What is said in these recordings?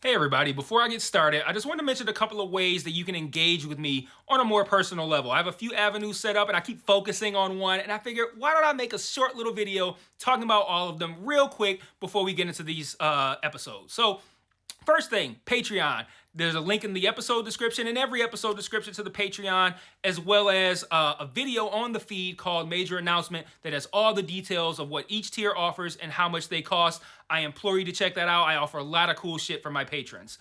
Hey everybody, before I get started, I just want to mention a couple of ways that you can engage with me on a more personal level. I have a few avenues set up and I keep focusing on one, and I figured, why don't I make a short little video talking about all of them real quick before we get into these episodes. So first thing, Patreon. There's a link in the episode description, and every episode description to the Patreon, as well as a video on the feed called Major Announcement that has all the details of what each tier offers and how much they cost. I implore you to check that out. I offer a lot of cool shit for my patrons.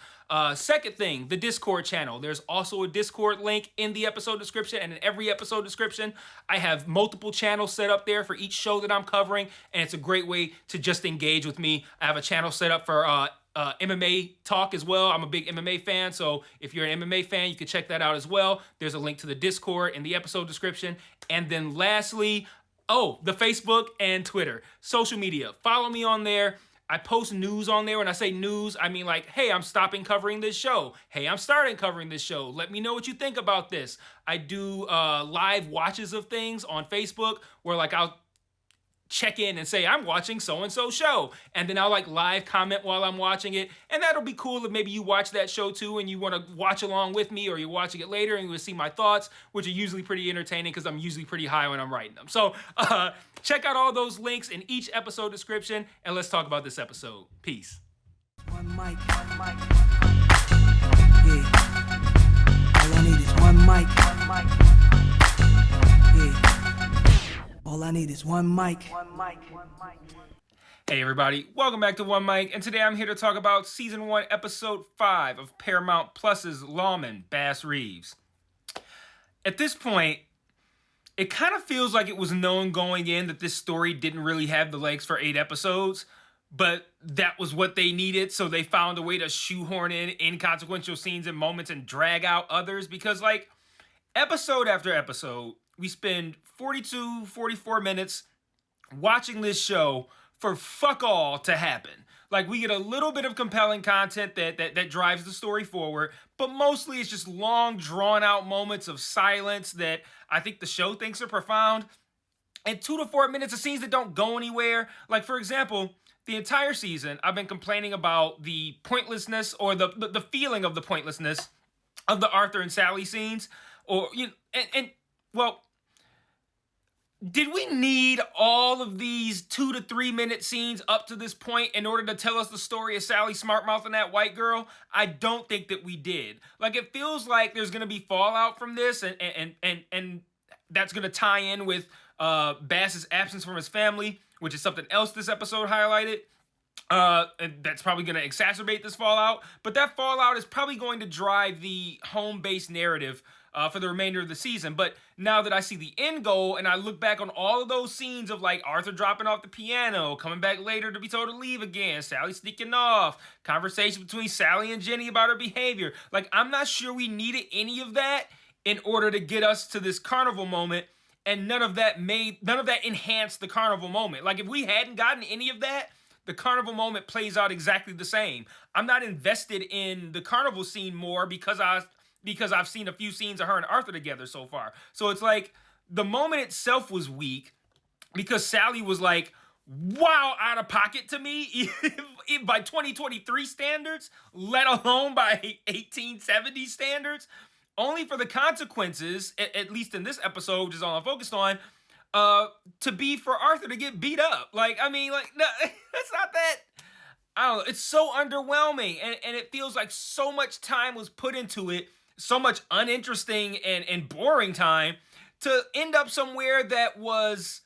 Second thing, the Discord channel. There's also a Discord link in the episode description and in every episode description. I have multiple channels set up there for each show that I'm covering, and it's a great way to just engage with me. I have a channel set up for MMA talk as well. I'm a big MMA fan, so if you're an MMA fan, you can check that out as well. There's a link to the Discord in the episode description. And then lastly, the Facebook and Twitter. Social media. Follow me on there. I post news on there. When I say news, I mean like, hey, I'm stopping covering this show. Hey, I'm starting covering this show. Let me know what you think about this. I do live watches of things on Facebook where like I'll check in and say, I'm watching so-and-so show. And then I'll like live comment while I'm watching it. And that'll be cool if maybe you watch that show too and you want to watch along with me, or you're watching it later and you will see my thoughts, which are usually pretty entertaining because I'm usually pretty high when I'm writing them. So check out all those links in each episode description, and let's talk about this episode. Peace. One mic. Yeah. All I need is one mic. Yeah. All I need is one mic. Hey everybody, welcome back to One Mic, and today I'm here to talk about Season 1, Episode 5 of Paramount Plus's Lawmen, Bass Reeves. At this point, it kind of feels like it was known going in that this story didn't really have the legs for 8 episodes, but that was what they needed, so they found a way to shoehorn in inconsequential scenes and moments and drag out others, because like, episode after episode, we spend 42, 44 minutes watching this show for fuck all to happen. Like, we get a little bit of compelling content that drives the story forward, but mostly it's just long, drawn-out moments of silence that I think the show thinks are profound, and 2 to 4 minutes of scenes that don't go anywhere. Like, for example, the entire season, I've been complaining about the pointlessness, or the feeling of the pointlessness of the Arthur and Sally scenes, or, you know, well, did we need all of these 2 to 3 minute scenes up to this point in order to tell us the story of Sally Smartmouth and that white girl? I don't think that we did. Like, it feels like there's going to be fallout from this, and that's going to tie in with Bass's absence from his family, which is something else this episode highlighted. And that's probably going to exacerbate this fallout, but that fallout is probably going to drive the home-based narrative for the remainder of the season. But now that I see the end goal and I look back on all of those scenes of like Arthur dropping off the piano, coming back later to be told to leave again, Sally sneaking off, conversation between Sally and Jenny about her behavior, like, I'm not sure we needed any of that in order to get us to this carnival moment, and none of that enhanced the carnival moment. Like, if we hadn't gotten any of that, the carnival moment plays out exactly the same. I'm not invested in the carnival scene more because I've seen a few scenes of her and Arthur together so far. So it's like, the moment itself was weak because Sally was like, wow, out of pocket to me by 2023 standards, let alone by 1870 standards, only for the consequences, at least in this episode, which is all I'm focused on, to be for Arthur to get beat up. Like, I mean, like, no, that's not that. I don't know. It's so underwhelming, and it feels like so much time was put into it, so much uninteresting and boring time, to end up somewhere that was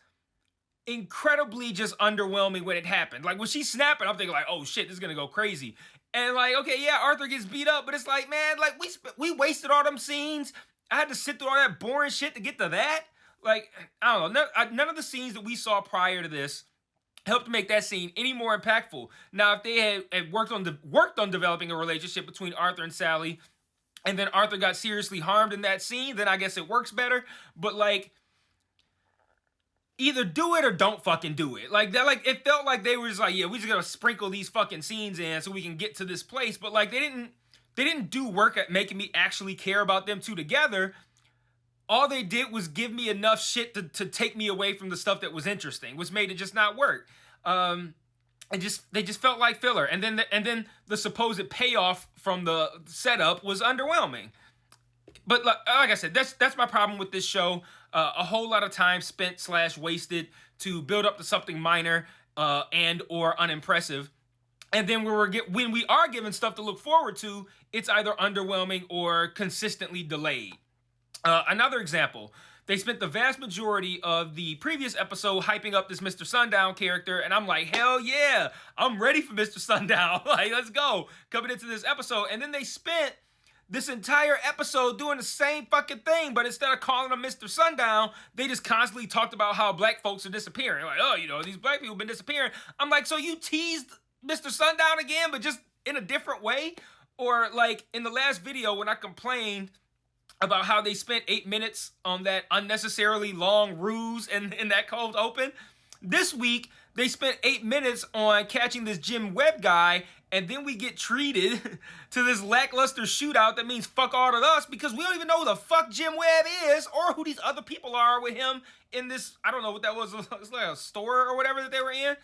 incredibly just underwhelming when it happened. Like, when she's snapping, I'm thinking like, oh shit, this is gonna go crazy. And like, okay, yeah, Arthur gets beat up, but it's like, man, like, we wasted all them scenes. I had to sit through all that boring shit to get to that. Like, I don't know. None of the scenes that we saw prior to this helped make that scene any more impactful. Now, if they had worked on developing a relationship between Arthur and Sally, and then Arthur got seriously harmed in that scene, then I guess it works better. But like, either do it or don't fucking do it. Like, that, like, it felt like they were just like, yeah, we just gotta sprinkle these fucking scenes in so we can get to this place. But like, they didn't do work at making me actually care about them two together. All they did was give me enough shit to take me away from the stuff that was interesting, which made it just not work. they just felt like filler. And then the supposed payoff from the setup was underwhelming. But like I said, that's my problem with this show. A whole lot of time spent / wasted to build up to something minor and or unimpressive. And then when we are given stuff to look forward to, it's either underwhelming or consistently delayed. Another example, they spent the vast majority of the previous episode hyping up this Mr. Sundown character, and I'm like, hell yeah, I'm ready for Mr. Sundown. Like, let's go. Coming into this episode. And then they spent this entire episode doing the same fucking thing, but instead of calling him Mr. Sundown, they just constantly talked about how black folks are disappearing. Like, oh, these black people have been disappearing. I'm like, so you teased Mr. Sundown again, but just in a different way? Or like in the last video when I complained about how they spent 8 minutes on that unnecessarily long ruse in that cold open, this week they spent 8 minutes on catching this Jim Webb guy, and then we get treated to this lackluster shootout that means fuck all to us because we don't even know who the fuck Jim Webb is or who these other people are with him in this, I don't know what that was, it's like a store or whatever that they were in.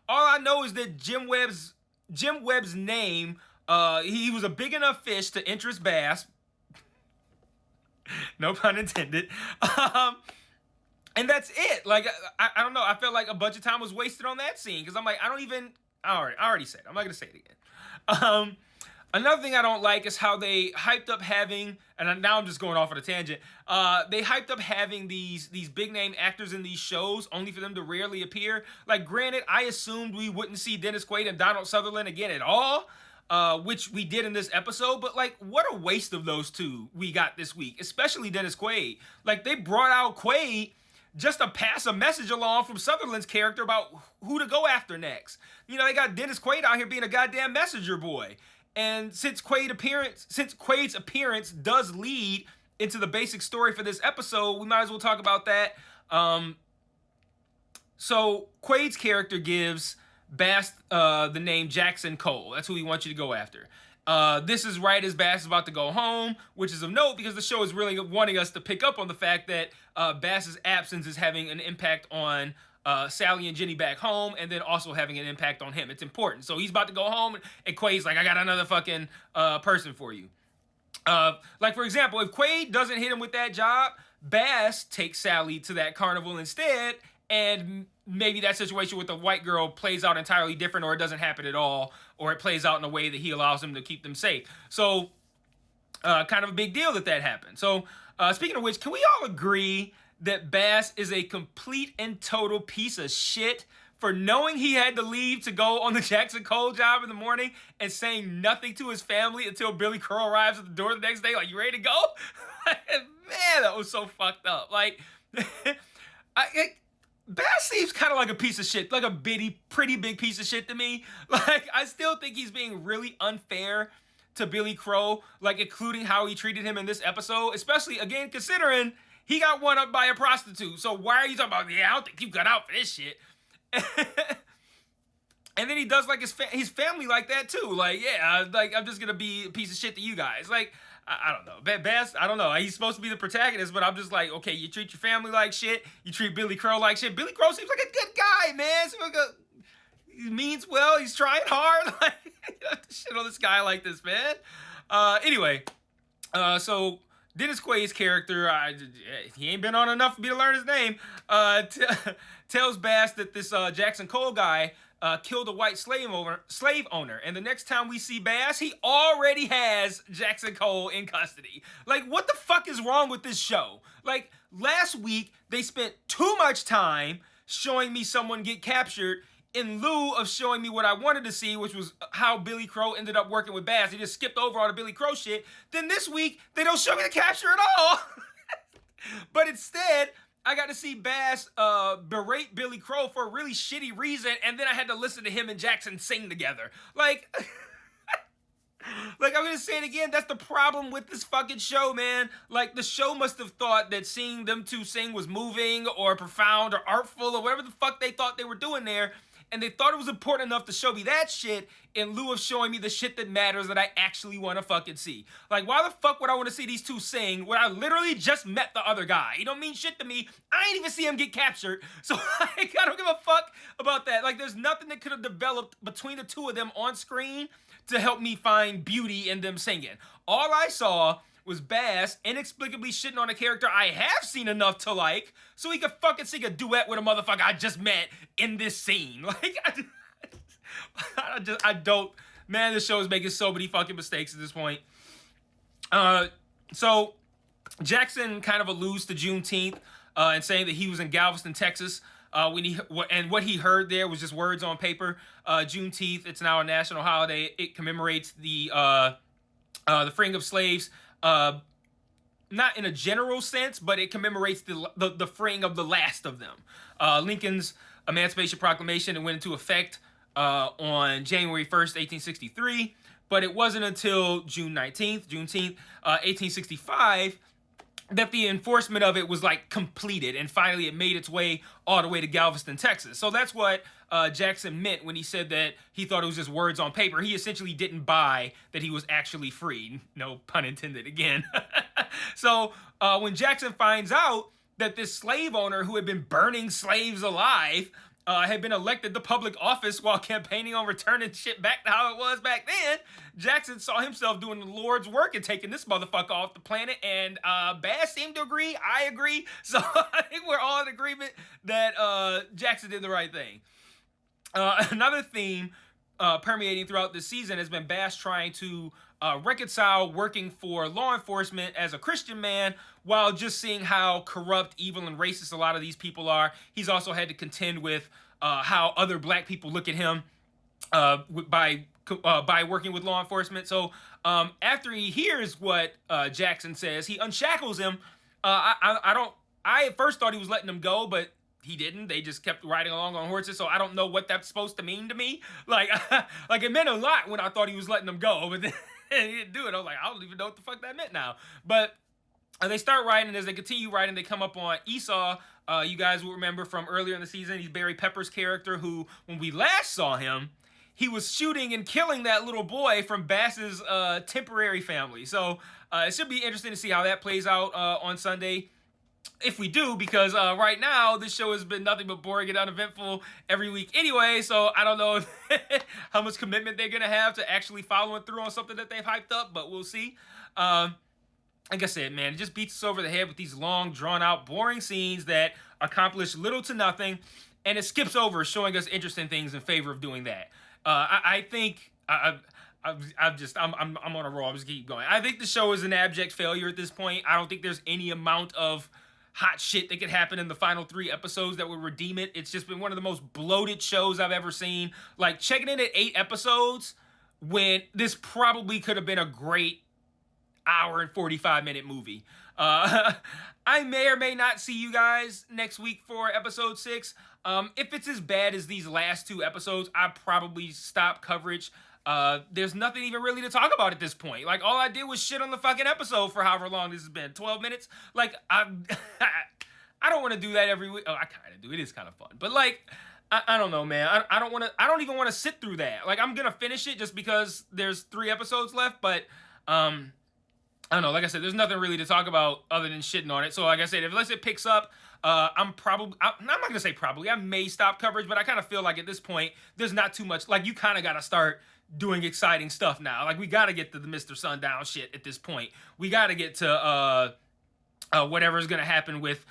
All I know is that Jim Webb's name, he was a big enough fish to interest Bass. No pun intended. And that's it. Like, I don't know. I felt like a bunch of time was wasted on that scene because I'm like, I already said it. I'm not going to say it again. Another thing I don't like is how they hyped up having, and now I'm just going off on a tangent, they hyped up having these big name actors in these shows only for them to rarely appear. Like, granted, I assumed we wouldn't see Dennis Quaid and Donald Sutherland again at all, which we did in this episode, but like, what a waste of those two we got this week, especially Dennis Quaid. Like, they brought out Quaid just to pass a message along from Sutherland's character about who to go after next. They got Dennis Quaid out here being a goddamn messenger boy. And since Quaid's appearance does lead into the basic story for this episode, we might as well talk about that. So Quaid's character gives Bass the name Jackson Cole. That's who we want you to go after. This is right as Bass is about to go home, which is of note because the show is really wanting us to pick up on the fact that Bass's absence is having an impact on Sally and Jenny back home, and then also having an impact on him. It's important. So he's about to go home, and Quaid's like, I got another fucking person for you. Like, for example, if Quaid doesn't hit him with that job, Bass takes Sally to that carnival instead, and maybe that situation with the white girl plays out entirely different, or it doesn't happen at all, or it plays out in a way that he allows him to keep them safe. So, kind of a big deal that happened. So, speaking of which, can we all agree that Bass is a complete and total piece of shit for knowing he had to leave to go on the Jackson Cole job in the morning and saying nothing to his family until Billy Crow arrives at the door the next day, like, you ready to go? Man, that was so fucked up. Like, Bass seems kind of like a piece of shit, like a pretty big piece of shit to me. Like, I still think he's being really unfair to Billy Crow, like, including how he treated him in this episode, especially, again, considering he got one up by a prostitute. So why are you talking about, I don't think you got out for this shit. And then he does, like, his family like that, too. Like, yeah, like, I'm just going to be a piece of shit to you guys. Like, I don't know. Bass, I don't know. He's supposed to be the protagonist, but I'm just like, okay, you treat your family like shit. You treat Billy Crow like shit. Billy Crow seems like a good guy, man. Seems like he means well. He's trying hard. Like, you don't have to shit on this guy like this, man. Anyway, so Dennis Quaid's character, he ain't been on enough for me to learn his name, tells Bass that this Jackson Cole guy killed a white slave owner. And the next time we see Bass, he already has Jackson Cole in custody. Like, what the fuck is wrong with this show? Like, last week, they spent too much time showing me someone get captured in lieu of showing me what I wanted to see, which was how Billy Crow ended up working with Bass. He just skipped over all the Billy Crow shit. Then this week, they don't show me the capture at all. But instead, I got to see Bass berate Billy Crow for a really shitty reason, and then I had to listen to him and Jackson sing together. Like, like, I'm going to say it again, that's the problem with this fucking show, man. Like, the show must have thought that seeing them two sing was moving or profound or artful or whatever the fuck they thought they were doing there, and they thought it was important enough to show me that shit in lieu of showing me the shit that matters that I actually want to fucking see. Like, why the fuck would I want to see these two sing when I literally just met the other guy? He don't mean shit to me. I ain't even see him get captured, so I don't give a fuck about that. Like, there's nothing that could have developed between the two of them on screen to help me find beauty in them singing. All I saw was Bass inexplicably shitting on a character I have seen enough to like, so he could fucking sing a duet with a motherfucker I just met in this scene. Like, I don't, man, this show is making so many fucking mistakes at this point. So Jackson kind of alludes to Juneteenth and saying that he was in Galveston, Texas, and what he heard there was just words on paper. Juneteenth, it's now a national holiday. It commemorates the freeing of slaves. Not in a general sense, but it commemorates the freeing of the last of them. Lincoln's Emancipation Proclamation, it went into effect on January 1st, 1863, but it wasn't until Juneteenth, 1865, that the enforcement of it was like completed, and finally it made its way all the way to Galveston, Texas. So that's what Jackson meant when he said that he thought it was just words on paper. He essentially didn't buy that he was actually free. No pun intended again. So when Jackson finds out that this slave owner who had been burning slaves alive had been elected to public office while campaigning on returning shit back to how it was back then, Jackson saw himself doing the Lord's work and taking this motherfucker off the planet, and Bass seemed to agree. I agree. So I think we're all in agreement that Jackson did the right thing. Another theme permeating throughout this season has been Bass trying to reconcile working for law enforcement as a Christian man while just seeing how corrupt, evil, and racist a lot of these people are. He's also had to contend with how other black people look at him by working with law enforcement. So after he hears what Jackson says, he unshackles him. I at first thought he was letting him go, but he didn't. They just kept riding along on horses, so I don't know what that's supposed to mean to me. Like it meant a lot when I thought he was letting them go, but then he didn't do it. I was like, I don't even know what the fuck that meant now. But they start riding, and as they continue riding, they come up on Esau. You guys will remember from earlier in the season, he's Barry Pepper's character, who, when we last saw him, he was shooting and killing that little boy from Bass's temporary family. So it should be interesting to see how that plays out on Sunday. If we do, because right now this show has been nothing but boring and uneventful every week anyway, so I don't know how much commitment they're gonna have to actually following through on something that they've hyped up, but we'll see. Like I said, man, it just beats us over the head with these long, drawn-out, boring scenes that accomplish little to nothing, and it skips over showing us interesting things in favor of doing that. I think I'm on a roll. I'm just keep going. I think the show is an abject failure at this point. I don't think there's any amount of hot shit that could happen in the final 3 episodes that would redeem it. It's just been one of the most bloated shows I've ever seen. Like, checking in at 8 episodes when this probably could have been a great hour and 45-minute movie. I may or may not see you guys next week for episode 6. If it's as bad as these last 2 episodes, I probably stop coverage. There's nothing even really to talk about at this point. Like, all I did was shit on the fucking episode for however long this has been. 12 minutes? Like, I don't want to do that every week. Oh, I kind of do. It is kind of fun. But, like, I don't know, man. I don't even want to sit through that. Like, I'm going to finish it just because there's 3 episodes left. But, I don't know. Like I said, there's nothing really to talk about other than shitting on it. So, like I said, unless it picks up, I'm not going to say probably. I may stop coverage, but I kind of feel like at this point, there's not too much. Like, you kind of got to start doing exciting stuff now. Like, we got to get to the Mr. Sundown shit at this point. We got to get to whatever's going to happen with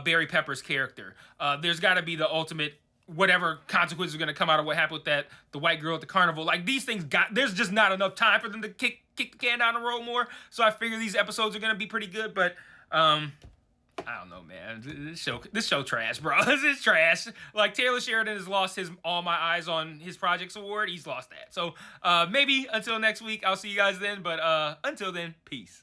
Barry Pepper's character. There's got to be the ultimate whatever consequences are going to come out of what happened with the white girl at the carnival. Like, these things there's just not enough time for them to kick the can down the road more. So I figure these episodes are going to be pretty good, but I don't know, man. This show trash, bro. This is trash. Like, Taylor Sheridan has lost his All My Eyes on His Projects award. He's lost that. So maybe until next week, I'll see you guys then. But until then, peace.